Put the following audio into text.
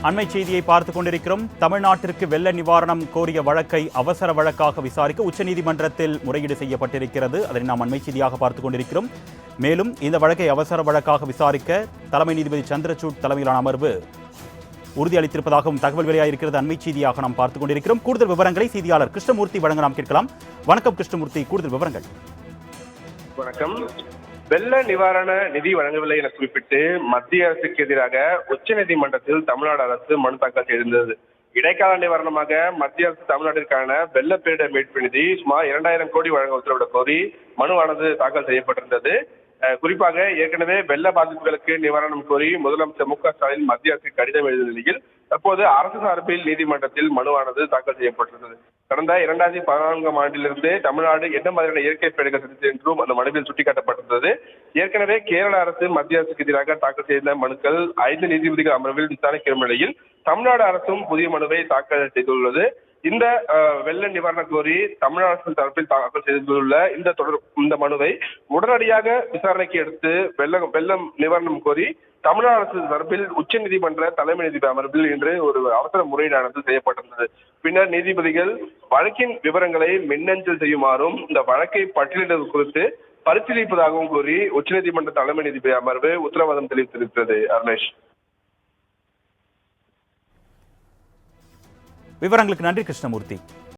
அண்மை செய்தியை பார்த்துக் கொண்டிருக்கிறோம். தமிழ்நாட்டிற்கு வெள்ள நிவாரணம் கோரிய வழக்கை அவசர வழக்காக விசாரிக்க உச்சநீதிமன்றத்தில் முறையீடு செய்யப்பட்டிருக்கிறது. அதனை நாம் அண்மை செய்தியாக பார்த்துக் கொண்டிருக்கிறோம். மேலும் இந்த வழக்கை அவசர வழக்காக விசாரிக்க தலைமை நீதிபதி சந்திரசூட் தலைமையிலான அமர்வு உறுதியளித்திருப்பதாகவும் தகவல் வெளியாகிருக்கிறது. அண்மை செய்தியாக நாம் பார்த்துக் கொண்டிருக்கிறோம். கூடுதல் விவரங்களை செய்தியாளர் கிருஷ்ணமூர்த்தி வழங்க நாம் கேட்கலாம். வணக்கம் கிருஷ்ணமூர்த்தி, கூடுதல் விவரங்கள். வணக்கம். வெள்ள நிவாரண நிதி வழங்கவில்லை என குறிப்பிட்டு மத்திய அரசுக்கு எதிராக உச்சநீதிமன்றத்தில் தமிழ்நாடு அரசு மனு தாக்கல் செய்திருந்தது. இடைக்கால நிவாரணமாக மத்திய அரசு தமிழ்நாட்டிற்கான வெள்ள பேரிடர் மீட்பு நிதி சுமார் 2000 கோடி வழங்க உத்தரவிடக் கோரி மனுவானது தாக்கல் செய்யப்பட்டிருந்தது. குறிப்பாக ஏற்கனவே வெள்ள பாதிப்புகளுக்கு நிவாரணம் கோரி முதலமைச்சர் மு க ஸ்டாலின் மத்திய அரசுக்கு கடிதம் எழுதிய நிலையில் தற்போது அரசு சார்பில் நீதிமன்றத்தில் மனுவானது தாக்கல் செய்யப்பட்டிருந்தது. கடந்த 2014ஆம் ஆண்டிலிருந்து தமிழ்நாடு என்ன மாதிரியான இயற்கை பேரிடர் சந்தித்தது என்றும் அந்த மனுவில் சுட்டிக்காட்டப்பட்டிருந்தது. ஏற்கனவே கேரள அரசு மத்திய அரசுக்கு எதிராக தாக்கல் செய்த மனுக்கள் 5 நீதிபதிகள் அமர்வில் விசாரணைக்கு வரும் நிலையில் தமிழ்நாடு அரசும் புதிய மனுவை தாக்கல் செய்துள்ளது. இந்த வெள்ள நிவாரணம் கோரி தமிழக அரசு தரப்பில் தாக்கல் செய்துள்ள இந்த மனுவை உடனடியாக விசாரணைக்கு எடுத்து வெள்ளம் நிவாரணம் கோரி தமிழக அரசு தரப்பில் உச்ச நீதிமன்ற தலைமை நீதிபதி அமர்வில் இன்று ஒரு அவசர முறையீடானது செய்யப்பட்டிருந்தது. பின்னர் நீதிபதிகள் வழக்கின் விவரங்களை மின்னஞ்சல் செய்யுமாறும் இந்த வழக்கை பட்டியலிடுவது குறித்து பரிசீலிப்பதாகவும் கூறி உச்சநீதிமன்ற தலைமை நீதிபதி அமர்வு உத்தரவாதம் தெரிவித்திருக்கிறது. அருணேஷ், விவரங்களுக்கு நன்றி கிருஷ்ணமூர்த்தி.